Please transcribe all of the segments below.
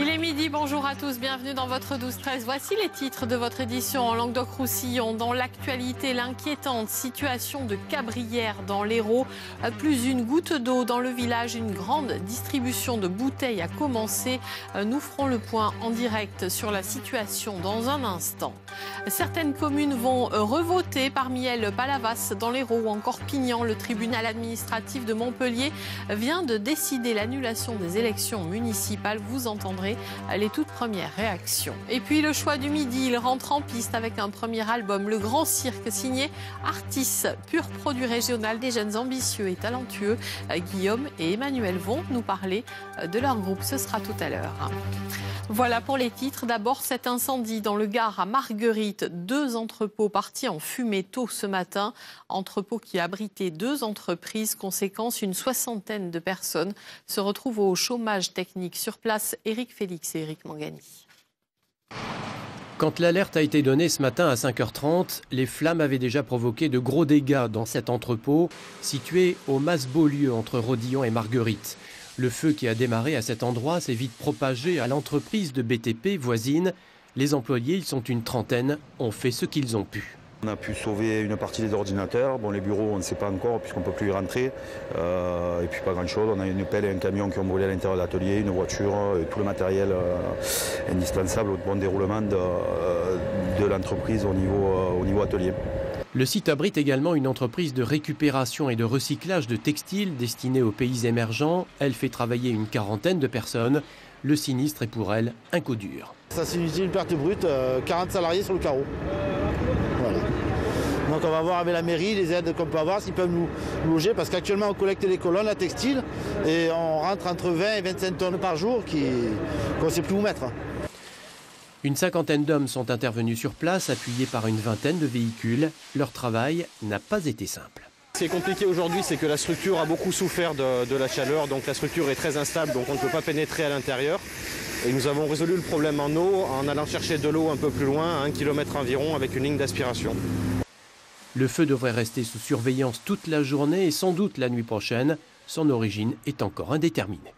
Il est midi, bonjour à tous, bienvenue dans votre 12-13. Voici les titres de votre édition en Languedoc-Roussillon. Dans l'actualité, l'inquiétante situation de Cabrières dans l'Hérault. Plus une goutte d'eau dans le village, une grande distribution de bouteilles a commencé. Nous ferons le point en direct sur la situation dans un instant. Certaines communes vont revoter, parmi elles Palavas dans l'Hérault ou encore Pignan. Le tribunal administratif de Montpellier vient de décider l'annulation des élections municipales. Vous entendrez les toutes premières réactions. Et puis le choix du midi, il rentre en piste avec un premier album, Le Grand Cirque, signé Artis, pur produit régional des jeunes ambitieux et talentueux. Guillaume et Emmanuel vont nous parler de leur groupe, ce sera tout à l'heure. Voilà pour les titres. D'abord, cet incendie dans le Gard à Marguerite. 2 entrepôts partis en fumée tôt ce matin. Entrepôts qui abritaient 2 entreprises. Conséquence, une 60aine de personnes se retrouvent au chômage technique. Sur place, Éric Félix et Éric Mangani. Quand l'alerte a été donnée ce matin à 5h30, les flammes avaient déjà provoqué de gros dégâts dans cet entrepôt situé au Mas-Beaulieu entre Rodillon et Marguerite. Le feu qui a démarré à cet endroit s'est vite propagé à l'entreprise de BTP voisine. Les employés, ils sont une trentaine, ont fait ce qu'ils ont pu. On a pu sauver une partie des ordinateurs. Bon, les bureaux, on ne sait pas encore puisqu'on ne peut plus y rentrer. Et puis pas grand-chose. On a une pelle et un camion qui ont brûlé à l'intérieur de l'atelier, une voiture, et tout le matériel indispensable au bon déroulement de l'entreprise au niveau atelier. Le site abrite également une entreprise de récupération et de recyclage de textiles destinée aux pays émergents. Elle fait travailler une 40aine de personnes. Le sinistre est pour elle un coup dur. Ça signifie une perte brute, 40 salariés sur le carreau. Voilà. Donc on va voir avec la mairie les aides qu'on peut avoir, s'ils peuvent nous loger, parce qu'actuellement on collecte les colonnes, la textile, et on rentre entre 20 et 25 tonnes par jour qu'on ne sait plus où mettre. Une 50aine d'hommes sont intervenus sur place, appuyés par une 20aine de véhicules. Leur travail n'a pas été simple. Ce qui est compliqué aujourd'hui, c'est que la structure a beaucoup souffert de la chaleur, donc la structure est très instable, donc on ne peut pas pénétrer à l'intérieur. Et nous avons résolu le problème en eau en allant chercher de l'eau un peu plus loin, à 1 km environ, avec une ligne d'aspiration. Le feu devrait rester sous surveillance toute la journée et sans doute la nuit prochaine. Son origine est encore indéterminée.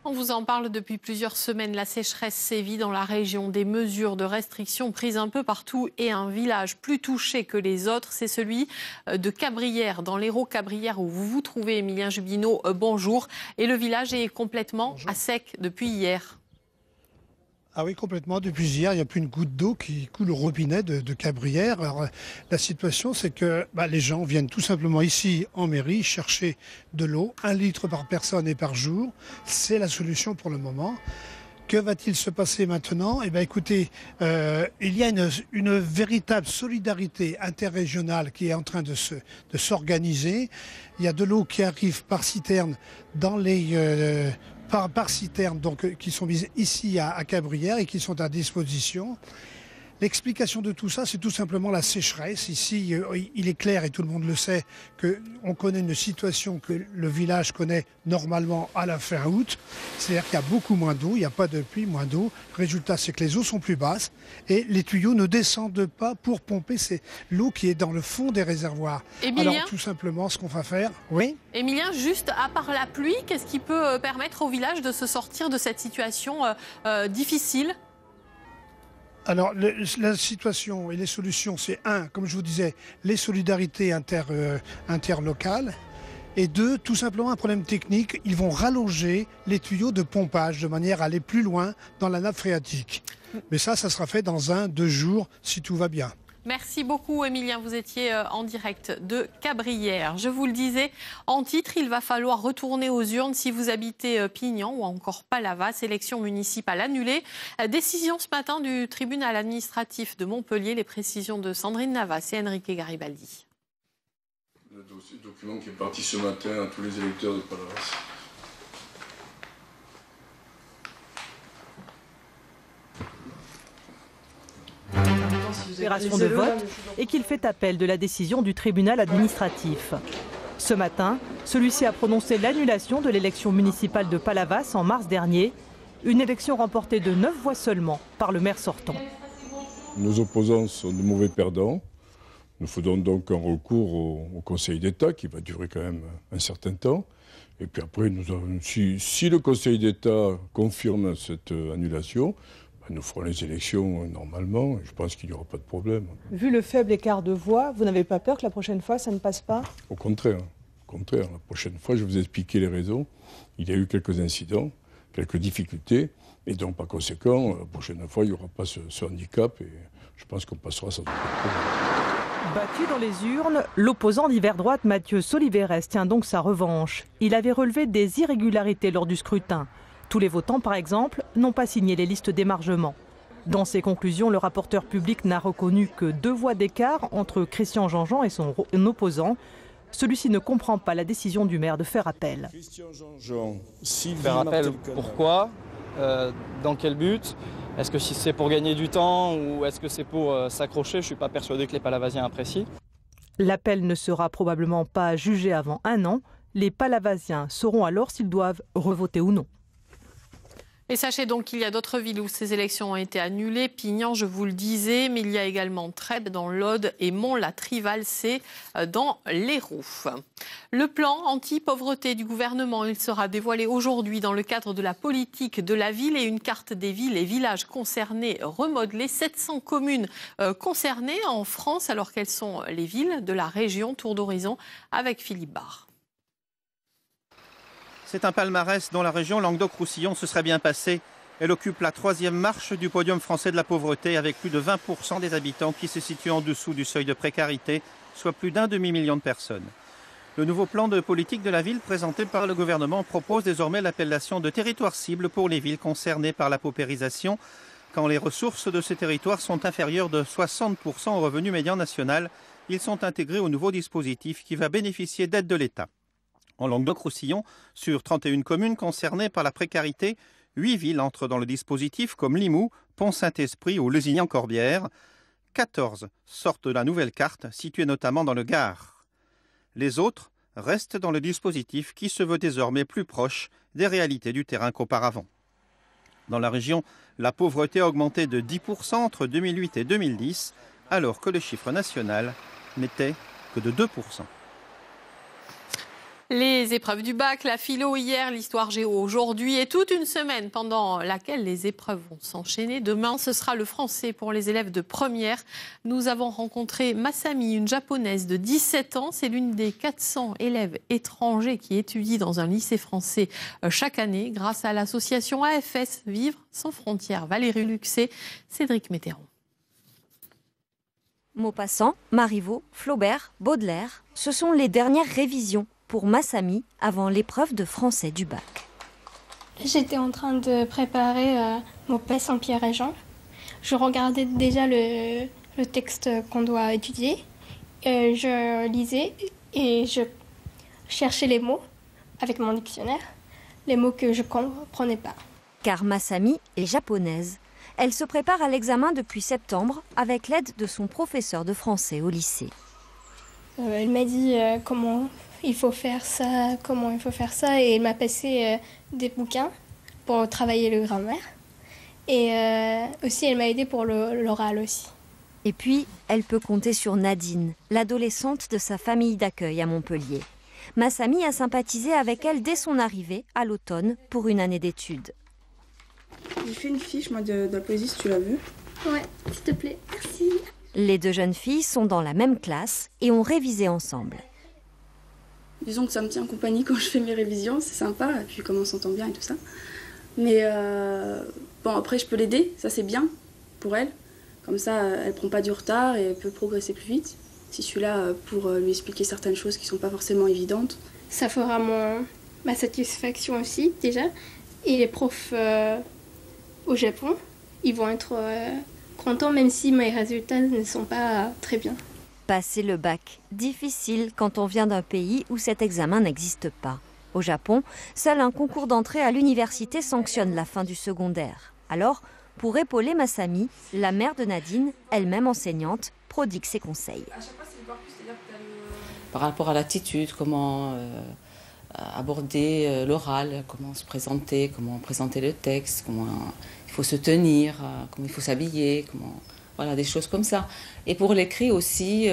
On vous en parle depuis plusieurs semaines. La sécheresse sévit dans la région. Des mesures de restriction prises un peu partout et un village plus touché que les autres, c'est celui de Cabrières, dans l'Hérault. Cabrières où vous vous trouvez, Émilien Jubinot. Bonjour. Et le village est complètement à sec depuis hier. Ah oui, complètement. Depuis hier, il n'y a plus une goutte d'eau qui coule au robinet de Cabrières. Alors, la situation, c'est que les gens viennent tout simplement ici, en mairie, chercher de l'eau, 1 litre par personne et par jour. C'est la solution pour le moment. Que va-t-il se passer maintenant ? Eh bien, écoutez, il y a une véritable solidarité interrégionale qui est en train de s'organiser. Il y a de l'eau qui arrive par citerne dans les... par citernes donc, qui sont mises ici à Cabrières et qui sont à disposition. L'explication de tout ça, c'est tout simplement la sécheresse. Ici, il est clair, et tout le monde le sait, qu'on connaît une situation que le village connaît normalement à la fin août. C'est-à-dire qu'il y a beaucoup moins d'eau, il n'y a pas de pluie, moins d'eau. Le résultat, c'est que les eaux sont plus basses et les tuyaux ne descendent pas pour pomper l'eau qui est dans le fond des réservoirs. Émilien, alors, tout simplement, ce qu'on va faire... Oui. Émilien, juste à part la pluie, qu'est-ce qui peut permettre au village de se sortir de cette situation difficile ? Alors, la situation et les solutions, c'est 1, comme je vous disais, les solidarités interlocales. Et 2, tout simplement un problème technique, ils vont rallonger les tuyaux de pompage de manière à aller plus loin dans la nappe phréatique. Mais ça sera fait dans 1-2 jours si tout va bien. Merci beaucoup, Émilien. Vous étiez en direct de Cabrières. Je vous le disais, en titre, il va falloir retourner aux urnes si vous habitez Pignan ou encore Palavas. Élection municipale annulée. Décision ce matin du tribunal administratif de Montpellier. Les précisions de Sandrine Navas et Enrique Garibaldi. Le document qui est parti ce matin à tous les électeurs de Palavas. Opération de vote et qu'il fait appel de la décision du tribunal administratif. Ce matin, celui-ci a prononcé l'annulation de l'élection municipale de Palavas en mars dernier, une élection remportée de 9 voix seulement par le maire sortant. Nos opposants sont de mauvais perdants Nous faisons donc un recours au Conseil d'État qui va durer quand même un certain temps. Et puis après, si le Conseil d'État confirme cette annulation, nous ferons les élections normalement. Je pense qu'il n'y aura pas de problème. Vu le faible écart de voix, vous n'avez pas peur que la prochaine fois, ça ne passe pas? Au contraire. La prochaine fois, je vais vous expliquer les raisons. Il y a eu quelques incidents, quelques difficultés. Et donc, par conséquent, la prochaine fois, il n'y aura pas ce handicap. Et je pense qu'on passera sans aucun problème. Battu dans les urnes, l'opposant d'hiver droite Mathieu Soliveres tient donc sa revanche. Il avait relevé des irrégularités lors du scrutin. Tous les votants, par exemple, n'ont pas signé les listes d'émargement. Dans ses conclusions, le rapporteur public n'a reconnu que 2 voix d'écart entre Christian Jean-Jean et son opposant. Celui-ci ne comprend pas la décision du maire de faire appel. Faire appel, pourquoi? Dans quel but? Est-ce que c'est pour gagner du temps ou est-ce que c'est pour s'accrocher? Je ne suis pas persuadé que les Palavasiens apprécient. L'appel ne sera probablement pas jugé avant 1 an. Les Palavasiens sauront alors s'ils doivent revoter ou non. Et sachez donc qu'il y a d'autres villes où ces élections ont été annulées. Pignan, je vous le disais, mais il y a également Trèbes dans l'Aude et Mont-la-Trivalcé dans l'Hérault. Le plan anti-pauvreté du gouvernement, il sera dévoilé aujourd'hui dans le cadre de la politique de la ville et une carte des villes et villages concernés remodelée. 700 communes concernées en France, alors quelles sont les villes de la région? Tour d'horizon avec Philippe Barre. C'est un palmarès dont la région Languedoc-Roussillon se serait bien passée. Elle occupe la 3e marche du podium français de la pauvreté avec plus de 20% des habitants qui se situent en dessous du seuil de précarité, soit plus d'1 demi-million de personnes. Le nouveau plan de politique de la ville présenté par le gouvernement propose désormais l'appellation de territoire cible pour les villes concernées par la paupérisation, quand les ressources de ces territoires sont inférieures de 60% au revenu médian national. Ils sont intégrés au nouveau dispositif qui va bénéficier d'aide de l'État. En Languedoc-Roussillon, sur 31 communes concernées par la précarité, 8 villes entrent dans le dispositif comme Limoux, Pont-Saint-Esprit ou Lesignan-Corbière. 14 sortent de la nouvelle carte, située notamment dans le Gard. Les autres restent dans le dispositif qui se veut désormais plus proche des réalités du terrain qu'auparavant. Dans la région, la pauvreté a augmenté de 10% entre 2008 et 2010, alors que le chiffre national n'était que de 2%. Les épreuves du bac, la philo hier, l'histoire géo aujourd'hui et toute une semaine pendant laquelle les épreuves vont s'enchaîner. Demain, ce sera le français pour les élèves de première. Nous avons rencontré Masami, une japonaise de 17 ans. C'est l'une des 400 élèves étrangers qui étudient dans un lycée français chaque année grâce à l'association AFS Vivre sans frontières. Valérie Luxé, Cédric Météron. Maupassant, Marivaux, Flaubert, Baudelaire, ce sont les dernières révisions pour Masami avant l'épreuve de français du bac. J'étais en train de préparer Maupassant en Pierre et Jean. Je regardais déjà le texte qu'on doit étudier. Je lisais et je cherchais les mots avec mon dictionnaire, les mots que je ne comprenais pas. Car Masami est japonaise. Elle se prépare à l'examen depuis septembre avec l'aide de son professeur de français au lycée. Elle m'a dit comment il faut faire ça, et il m'a passé des bouquins pour travailler le grammaire. Et aussi, elle m'a aidé pour l'oral aussi. Et puis, elle peut compter sur Nadine, l'adolescente de sa famille d'accueil à Montpellier. Masami a sympathisé avec elle dès son arrivée, à l'automne, pour une année d'études. J'ai fait une fiche, moi, de la poésie, si tu l'as vue. Ouais, s'il te plaît, merci. Les 2 jeunes filles sont dans la même classe et ont révisé ensemble. Disons que ça me tient compagnie quand je fais mes révisions, c'est sympa, et puis comme on s'entend bien et tout ça. Mais bon, après je peux l'aider, ça c'est bien pour elle. Comme ça, elle prend pas du retard et elle peut progresser plus vite. Si je suis là pour lui expliquer certaines choses qui sont pas forcément évidentes. Ça fera ma satisfaction aussi, déjà. Et les profs au Japon, ils vont être contents, même si mes résultats ne sont pas très bien. Passer le bac, difficile quand on vient d'un pays où cet examen n'existe pas. Au Japon, seul un concours d'entrée à l'université sanctionne la fin du secondaire. Alors, pour épauler Masami, la mère de Nadine, elle-même enseignante, prodigue ses conseils. Par rapport à l'attitude, comment aborder l'oral, comment se présenter, comment présenter le texte, comment il faut se tenir, comment il faut s'habiller, comment Voilà, des choses comme ça. Et pour l'écrit aussi,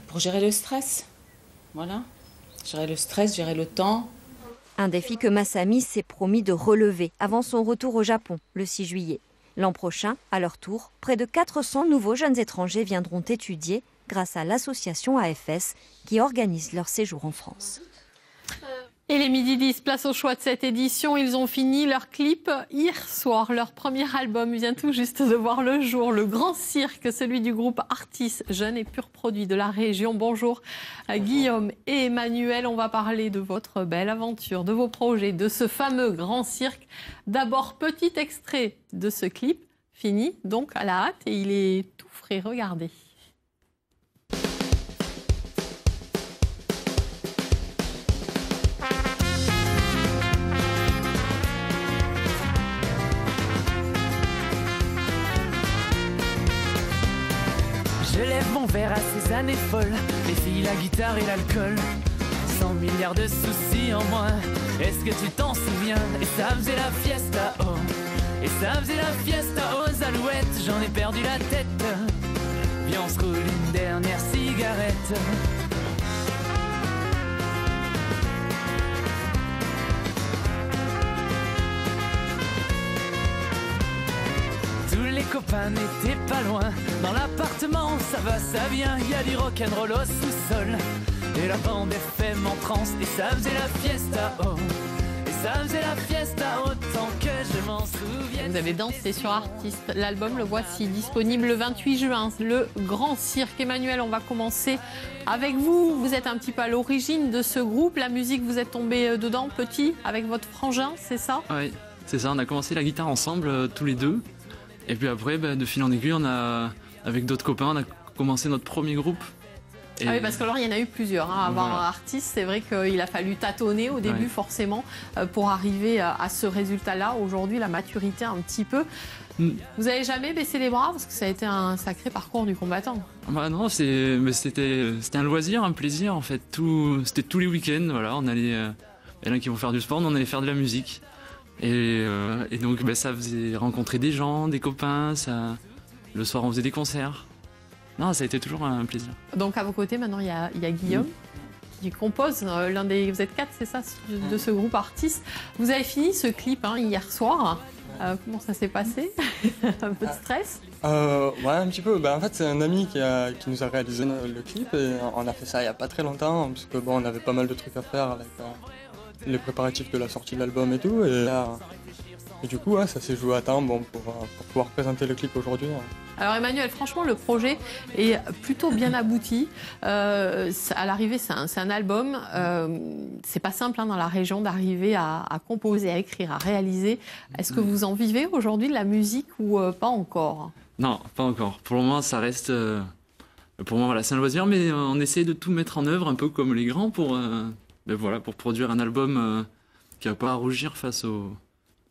pour gérer le stress. Voilà, gérer le stress, gérer le temps. Un défi que Masami s'est promis de relever avant son retour au Japon, le 6 juillet. L'an prochain, à leur tour, près de 400 nouveaux jeunes étrangers viendront étudier grâce à l'association AFS qui organise leur séjour en France. Et les Midi 10, place au choix de cette édition. Ils ont fini leur clip hier soir. Leur premier album vient tout juste de voir le jour. Le Grand Cirque, celui du groupe Artis, jeune et pur produit de la région. Bonjour Guillaume et Emmanuel. On va parler de votre belle aventure, de vos projets, de ce fameux Grand Cirque. D'abord, petit extrait de ce clip, fini donc à la hâte et il est tout frais. Regardez. Je lève mon verre à ces années folles, les filles, la guitare et l'alcool. 100 milliards de soucis en moins, est-ce que tu t'en souviens? Et ça faisait la fiesta, oh. Et ça faisait la fiesta aux alouettes, j'en ai perdu la tête. Viens on se roule une dernière cigarette. Tous les copains n'étaient pas loin. Dans l'appartement, ça va, ça vient. Il y a du rock'n'roll au sous-sol. Et la bande FM en transe. Et ça faisait la fiesta, oh. Et ça faisait la fiesta autant que je m'en souviens. Vous avez dansé sur Artiste. L'album, le voici, disponible le 28 juin. Le Grand Cirque. Emmanuel, on va commencer avec vous. Vous êtes un petit peu à l'origine de ce groupe. La musique, vous êtes tombé dedans petit avec votre frangin, c'est ça? Oui, c'est ça. On a commencé la guitare ensemble, tous les deux. Et puis après, de fil en aiguille, avec d'autres copains, on a commencé notre premier groupe. Et... Ah oui, parce que alors il y en a eu plusieurs. Avant voilà. Artiste, c'est vrai qu'il a fallu tâtonner au début, forcément, pour arriver à ce résultat-là. Aujourd'hui, la maturité un petit peu. Vous n'avez jamais baissé les bras parce que ça a été un sacré parcours du combattant. Bah non, c'était un loisir, un plaisir en fait. C'était tous les week-ends. Voilà, on allait. Il y en a qui vont faire du sport, nous on allait faire de la musique. Et donc ça faisait rencontrer des gens, des copains, le soir on faisait des concerts. Non, ça a été toujours un plaisir. Donc à vos côtés maintenant il y a Guillaume qui compose, vous êtes 4 c'est ça, de ce groupe Artiste. Vous avez fini ce clip hier soir, comment ça s'est passé? Un peu de stress? Ouais, un petit peu. En fait c'est un ami qui nous a réalisé le clip et on a fait ça il n'y a pas très longtemps parce que on avait pas mal de trucs à faire avec... les préparatifs de la sortie de l'album et tout, et du coup ça s'est joué à temps pour pouvoir présenter le clip aujourd'hui. Alors Emmanuel, franchement le projet est plutôt bien abouti. À l'arrivée c'est un album, c'est pas simple dans la région d'arriver à composer, à écrire, à réaliser. Est-ce que vous en vivez aujourd'hui de la musique ou pas encore? Non, pas encore. Pour le moment ça reste... Pour moi voilà, c'est un loisir, mais on essaie de tout mettre en œuvre un peu comme les grands pour produire un album qui va pas rougir face aux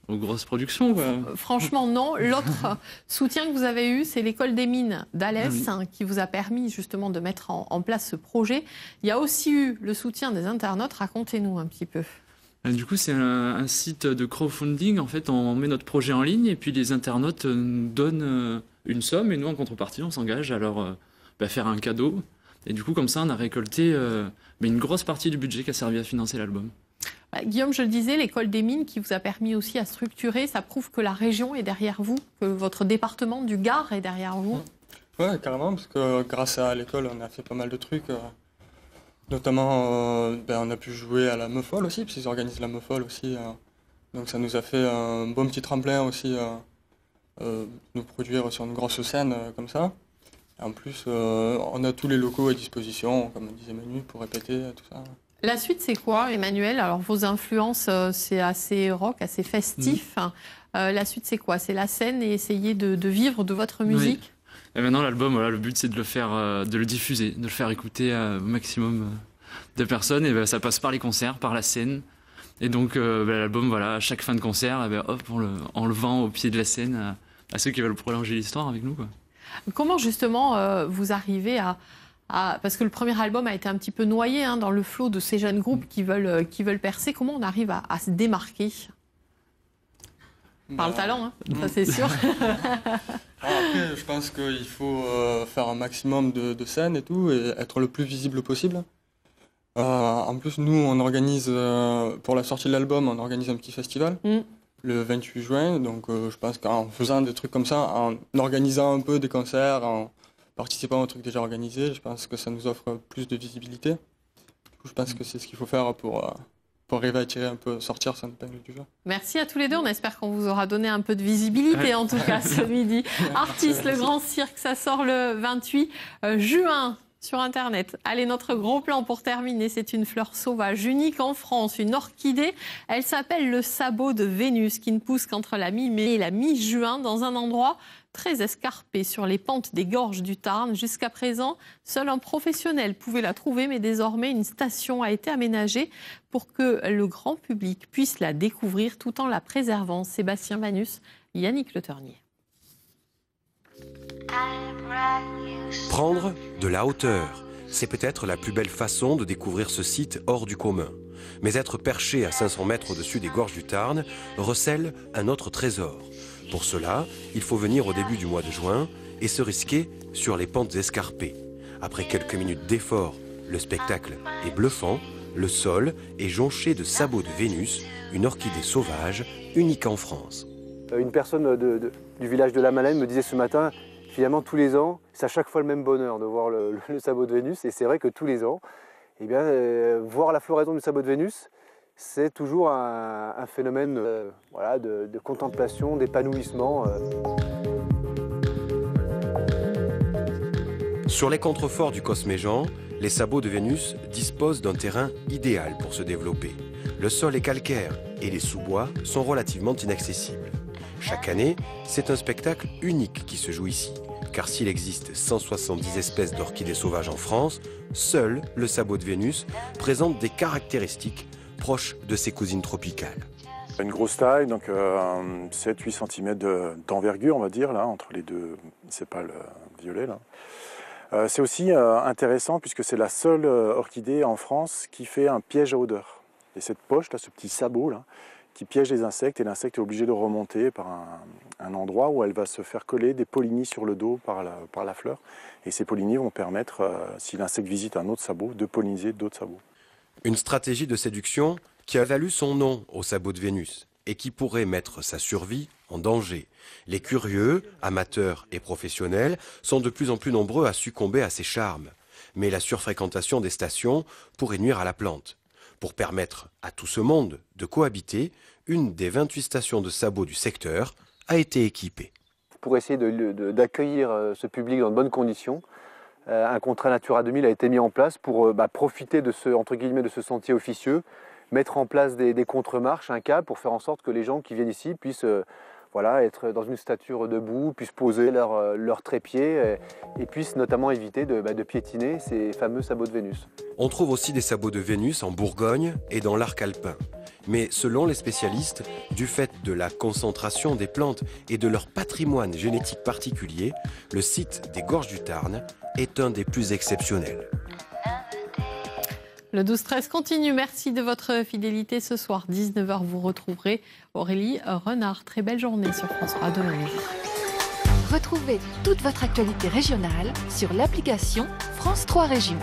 grosses productions. Quoi. Franchement, non. L'autre soutien que vous avez eu, c'est l'école des mines d'Alès, qui vous a permis justement de mettre en place ce projet. Il y a aussi eu le soutien des internautes. Racontez-nous un petit peu. Du coup, c'est un site de crowdfunding. En fait, on met notre projet en ligne et puis les internautes nous donnent une somme et nous, en contrepartie, on s'engage à leur faire un cadeau. Et du coup, comme ça, on a récolté une grosse partie du budget qui a servi à financer l'album. Guillaume, je le disais, l'école des mines qui vous a permis aussi à structurer, ça prouve que la région est derrière vous, que votre département du Gard est derrière vous. Oui, carrément, parce que grâce à l'école, on a fait pas mal de trucs. Notamment, on a pu jouer à la Meufol aussi, parce qu'ils organisent la Meufol aussi. Donc ça nous a fait un bon petit tremplin aussi, nous produire sur une grosse scène comme ça. En plus, on a tous les locaux à disposition, comme disait Manu, pour répéter, tout ça. La suite, c'est quoi, Emmanuel? Alors, vos influences, c'est assez rock, assez festif. La suite, c'est quoi? C'est la scène et essayer de vivre de votre musique? Oui. Et maintenant, l'album, le but, c'est de le diffuser, de le faire écouter au maximum de personnes. Et ça passe par les concerts, par la scène. Et donc, l'album, à chaque fin de concert, on le vend au pied de la scène à ceux qui veulent prolonger l'histoire avec nous, quoi. Comment justement vous arrivez parce que le premier album a été un petit peu noyé dans le flot de ces jeunes groupes qui veulent percer. Comment on arrive à se démarquer? Par le talent, hein, ça c'est sûr. Après, je pense qu'il faut faire un maximum de scènes et tout, et être le plus visible possible. En plus, nous, on organise, pour la sortie de l'album, on organise un petit festival, le 28 juin. Donc je pense qu'en faisant des trucs comme ça, en organisant un peu des concerts, en participant aux trucs déjà organisés, je pense que ça nous offre plus de visibilité. Du coup, je pense que c'est ce qu'il faut faire pour arriver à tirer un peu, sortir son épingle du jeu. Merci à tous les deux. On espère qu'on vous aura donné un peu de visibilité, en tout cas, ce midi. Artistes, le Grand Cirque, ça sort le 28 juin. Sur Internet. Allez, notre gros plan pour terminer, c'est une fleur sauvage unique en France, une orchidée. Elle s'appelle le sabot de Vénus, qui ne pousse qu'entre la mi-mai et la mi-juin dans un endroit très escarpé sur les pentes des gorges du Tarn. Jusqu'à présent, seul un professionnel pouvait la trouver, mais désormais une station a été aménagée pour que le grand public puisse la découvrir tout en la préservant. Sébastien Vanus, Yannick Le Ternier. Prendre de la hauteur, c'est peut-être la plus belle façon de découvrir ce site hors du commun. Mais être perché à 500 mètres au-dessus des gorges du Tarn recèle un autre trésor. Pour cela, il faut venir au début du mois de juin et se risquer sur les pentes escarpées. Après quelques minutes d'effort, le spectacle est bluffant, le sol est jonché de sabots de Vénus, une orchidée sauvage unique en France. Une personne du village de la Malène me disait ce matin, finalement tous les ans, c'est à chaque fois le même bonheur de voir le sabot de Vénus. Et c'est vrai que tous les ans, eh bien, voir la floraison du sabot de Vénus, c'est toujours un phénomène voilà, de contemplation, d'épanouissement. Sur les contreforts du Cosméjean, les sabots de Vénus disposent d'un terrain idéal pour se développer. Le sol est calcaire et les sous-bois sont relativement inaccessibles. Chaque année, c'est un spectacle unique qui se joue ici, car s'il existe 170 espèces d'orchidées sauvages en France, seul le sabot de Vénus présente des caractéristiques proches de ses cousines tropicales. Une grosse taille, donc 7-8 cm d'envergure, on va dire, là, entre les deux sépales violets. Là. C'est aussi intéressant puisque c'est la seule orchidée en France qui fait un piège à odeur. Et cette poche, là, ce petit sabot, là, qui piège les insectes, et l'insecte est obligé de remonter par un endroit où elle va se faire coller des pollinies sur le dos par la fleur. Et ces pollinies vont permettre, si l'insecte visite un autre sabot, de polliniser d'autres sabots. Une stratégie de séduction qui a valu son nom au sabot de Vénus et qui pourrait mettre sa survie en danger. Les curieux, amateurs et professionnels, sont de plus en plus nombreux à succomber à ses charmes. Mais la surfréquentation des stations pourrait nuire à la plante. Pour permettre à tout ce monde de cohabiter, une des 28 stations de sabots du secteur a été équipée. Pour essayer d'accueillir ce public dans de bonnes conditions, un contrat Natura 2000 a été mis en place pour profiter de ce sentier officieux, mettre en place des contre-marches, un câble pour faire en sorte que les gens qui viennent ici puissent être dans une stature debout, puissent poser leur trépied et puissent notamment éviter de piétiner ces fameux sabots de Vénus. On trouve aussi des sabots de Vénus en Bourgogne et dans l'arc alpin. Mais selon les spécialistes, du fait de la concentration des plantes et de leur patrimoine génétique particulier, le site des gorges du Tarn est un des plus exceptionnels. Le 12-13 continue. Merci de votre fidélité. Ce soir, 19h, vous retrouverez Aurélie Renard. Très belle journée sur France 3. Demain midi. Retrouvez toute votre actualité régionale sur l'application France 3 Régions.